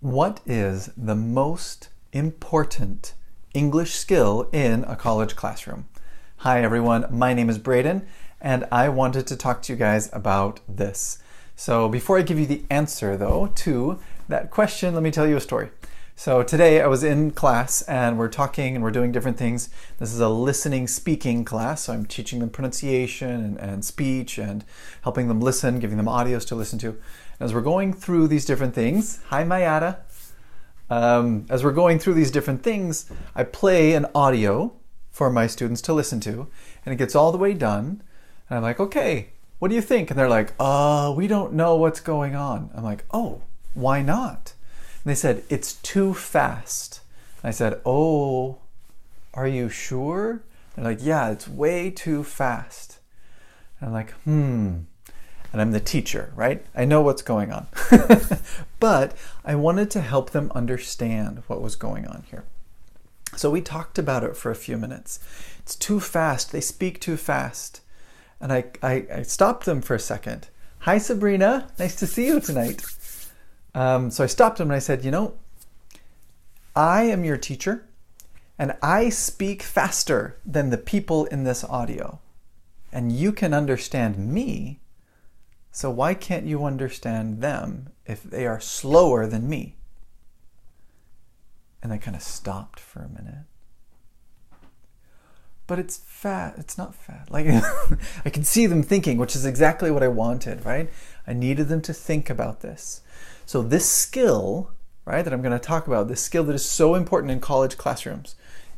What is the most important English skill in a college classroom? Hi everyone, my name is Braden and I wanted to talk to you guys about this. So before I give you the answer though to that question, let me tell you a story. So today I was in class and we're talking and we're doing different things. This is a listening speaking class, so I'm teaching them pronunciation and speech and helping them listen, giving them audios to listen to. As we're going through these different things, hi Mayada. As we're going through these different things, I play an audio for my students to listen to, and it gets all the way done, and I'm like, okay, what do you think? And they're like, we don't know what's going on. I'm like, oh, why not? And they said, it's too fast. And I said, oh, are you sure? They're like, yeah, it's way too fast. And I'm like, And I'm the teacher, right? I know what's going on. But I wanted to help them understand what was going on here. So we talked about it for a few minutes. It's too fast. They speak too fast. And I stopped them for a second. Hi, Sabrina. Nice to see you tonight. So I stopped them and I said, I am your teacher and I speak faster than the people in this audio. And you can understand me. So why can't you understand them if they are slower than me? And they kind of stopped for a minute. But it's fat. It's not fat. Like I can see them thinking, which is exactly what I wanted, right? I needed them to think about this. So this skill, right, that I'm going to talk about, this skill that is so important in college classrooms,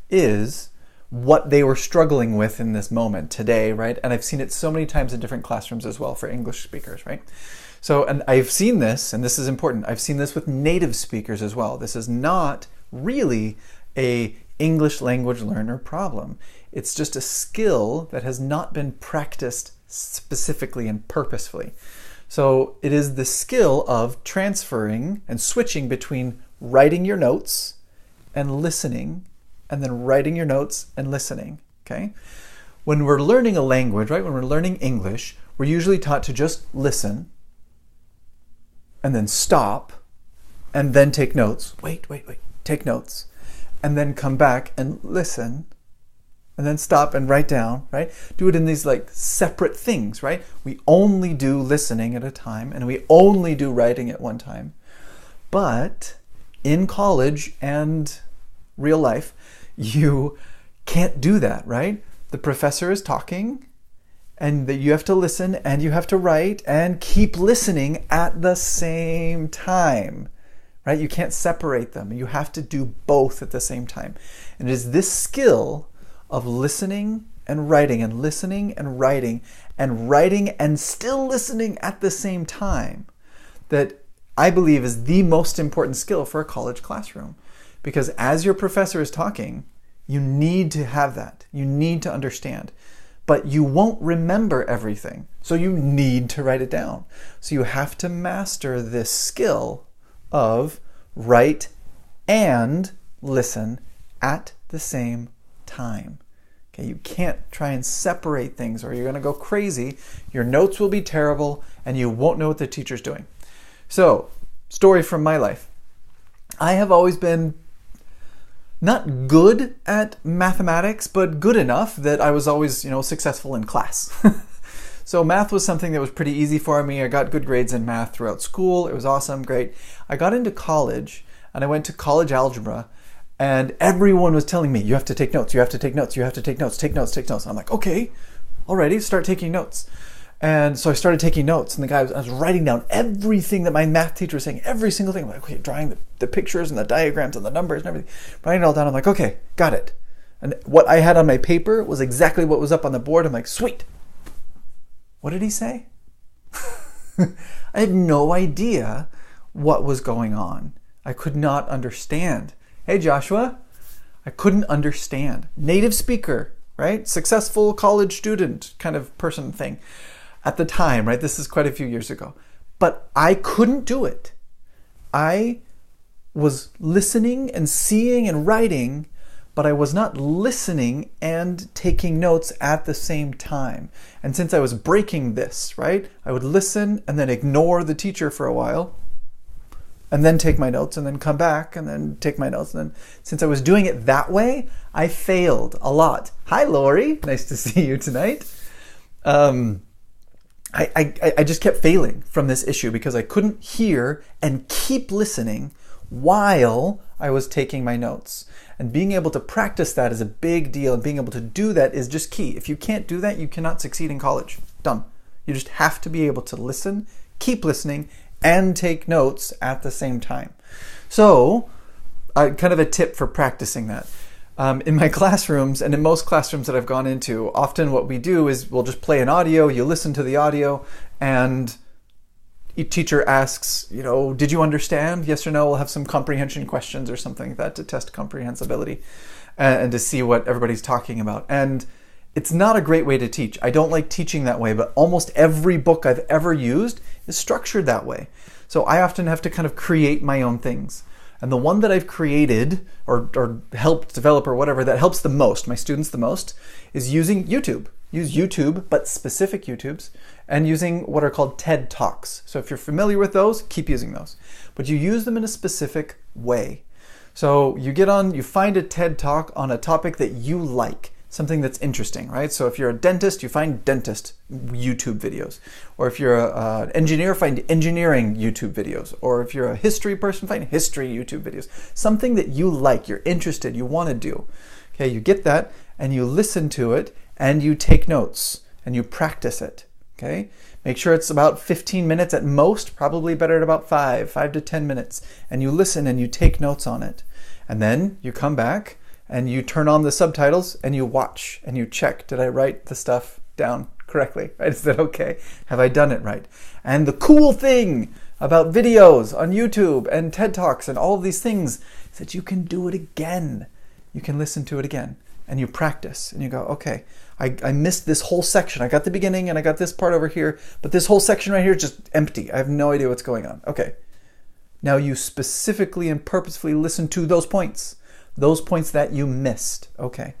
is what they were struggling with in this moment today, right? And I've seen it so many times in different classrooms as well for English speakers, right? So, and I've seen this, and this is important, I've seen this with native speakers as well. This is not really a English language learner problem. It's just a skill that has not been practiced specifically and purposefully. So it is the skill of transferring and switching between writing your notes and listening, and then writing your notes and listening, okay? When we're learning a language, right, when we're learning English, we're usually taught to just listen and then stop and then take notes. Wait, take notes. And then come back and listen and then stop and write down, right? Do it in these like separate things, right? We only do listening at a time and we only do writing at one time. But in college and real life, you can't do that, right? The professor is talking and you have to listen and you have to write and keep listening at the same time, right? You can't separate them. You have to do both at the same time. And it is this skill of listening and writing and listening and writing and still listening at the same time that I believe is the most important skill for a college classroom. Because as your professor is talking, you need to have that. You need to understand. But you won't remember everything. So you need to write it down. So you have to master this skill of write and listen at the same time. Okay, you can't try and separate things or you're going to go crazy. Your notes will be terrible and you won't know what the teacher's doing. So, story from my life. I have always been not good at mathematics, but good enough that I was always, successful in class. So math was something that was pretty easy for me. I got good grades in math throughout school. It was awesome, great. I got into college and I went to college algebra and everyone was telling me, you have to take notes, you have to take notes, you have to take notes, take notes, take notes. And I'm like, okay, alrighty, start taking notes. And so I started taking notes and I was writing down everything that my math teacher was saying, every single thing. I'm like, okay, drawing the pictures and the diagrams and the numbers and everything. Writing it all down. I'm like, okay, got it. And what I had on my paper was exactly what was up on the board. I'm like, sweet. What did he say? I had no idea what was going on. I could not understand. Hey, Joshua. I couldn't understand. Native speaker, right? Successful college student kind of person thing. At the time, right? This is quite a few years ago. But I couldn't do it. I was listening and seeing and writing, but I was not listening and taking notes at the same time. And since I was breaking this, right? I would listen and then ignore the teacher for a while, and then take my notes, and then come back, and then take my notes. And then, since I was doing it that way, I failed a lot. Hi, Lori. Nice to see you tonight. I just kept failing from this issue because I couldn't hear and keep listening while I was taking my notes. And being able to practice that is a big deal, and being able to do that is just key. If you can't do that, you cannot succeed in college. Done. You just have to be able to listen, keep listening, and take notes at the same time. So, kind of a tip for practicing that. In my classrooms, and in most classrooms that I've gone into, often what we do is we'll just play an audio, you listen to the audio, and each teacher asks, did you understand? Yes or no? We'll have some comprehension questions or something like that to test comprehensibility and to see what everybody's talking about. And it's not a great way to teach. I don't like teaching that way, but almost every book I've ever used is structured that way. So I often have to kind of create my own things. And the one that I've created or helped develop or whatever that helps the most, my students the most, is using YouTube. Use YouTube, but specific YouTubes, and using what are called TED Talks. So if you're familiar with those, keep using those. But you use them in a specific way. So you find a TED Talk on a topic that you like, something that's interesting, right? So if you're a dentist, you find dentist YouTube videos. Or if you're an engineer, find engineering YouTube videos. Or if you're a history person, find history YouTube videos. Something that you like, you're interested, you want to do. Okay, you get that, and you listen to it, and you take notes, and you practice it. Okay, make sure it's about 15 minutes at most, probably better at about 5 to 10 minutes. And you listen and you take notes on it. And then you come back and you turn on the subtitles and you watch and you check, did I write the stuff down correctly? Right? Is that okay? Have I done it right? And the cool thing about videos on YouTube and TED Talks and all of these things is that you can do it again. You can listen to it again and you practice and you go, okay, I missed this whole section. I got the beginning and I got this part over here, but this whole section right here is just empty. I have no idea what's going on. Okay. Now you specifically and purposefully listen to those points that you missed. Okay.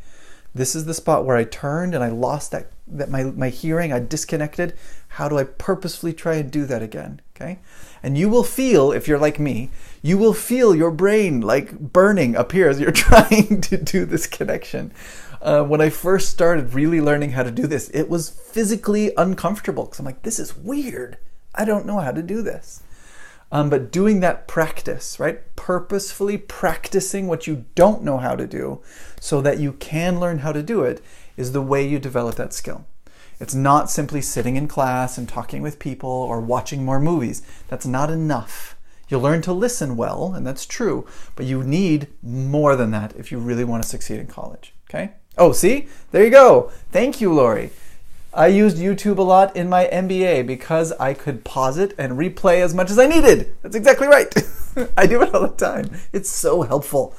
This is the spot where I turned and I lost that my hearing, I disconnected. How do I purposefully try and do that again? Okay. And you will feel, if you're like me, you will feel your brain like burning up here as you're trying to do this connection. When I first started really learning how to do this, it was physically uncomfortable because I'm like, this is weird. I don't know how to do this. But doing that practice, right? Purposefully practicing what you don't know how to do so that you can learn how to do it is the way you develop that skill. It's not simply sitting in class and talking with people or watching more movies. That's not enough. You'll learn to listen well, and that's true, but you need more than that if you really want to succeed in college, okay? Oh, see? There you go. Thank you, Lori. I used YouTube a lot in my MBA because I could pause it and replay as much as I needed. That's exactly right. I do it all the time. It's so helpful.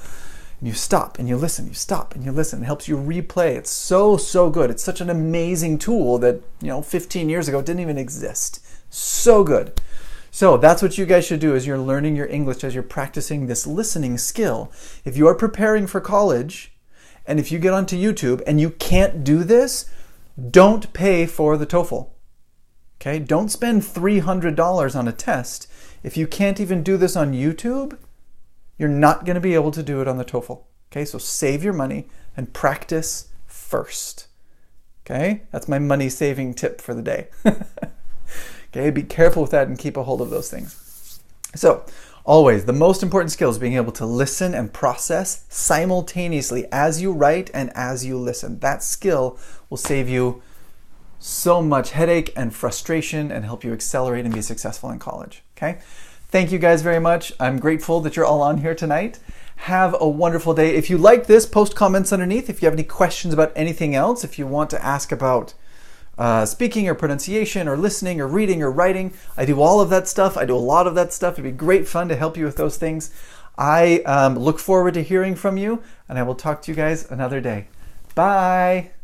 You stop and you listen, you stop and you listen. It helps you replay. It's so, so good. It's such an amazing tool that, 15 years ago didn't even exist. So good. So that's what you guys should do as you're learning your English, as you're practicing this listening skill. If you are preparing for college, and if you get onto YouTube and you can't do this, don't pay for the TOEFL. Okay? Don't spend $300 on a test. If you can't even do this on YouTube, you're not going to be able to do it on the TOEFL. Okay? So save your money and practice first. Okay? That's my money saving tip for the day. Okay? Be careful with that and keep a hold of those things. So, always, the most important skill is being able to listen and process simultaneously as you write and as you listen. That skill will save you so much headache and frustration and help you accelerate and be successful in college. Okay? Thank you guys very much. I'm grateful that you're all on here tonight. Have a wonderful day. If you like this, post comments underneath. If you have any questions about anything else, if you want to ask about speaking or pronunciation or listening or reading or writing, I do all of that stuff. I do a lot of that stuff. It'd be great fun to help you with those things. I look forward to hearing from you, and I will talk to you guys another day. Bye.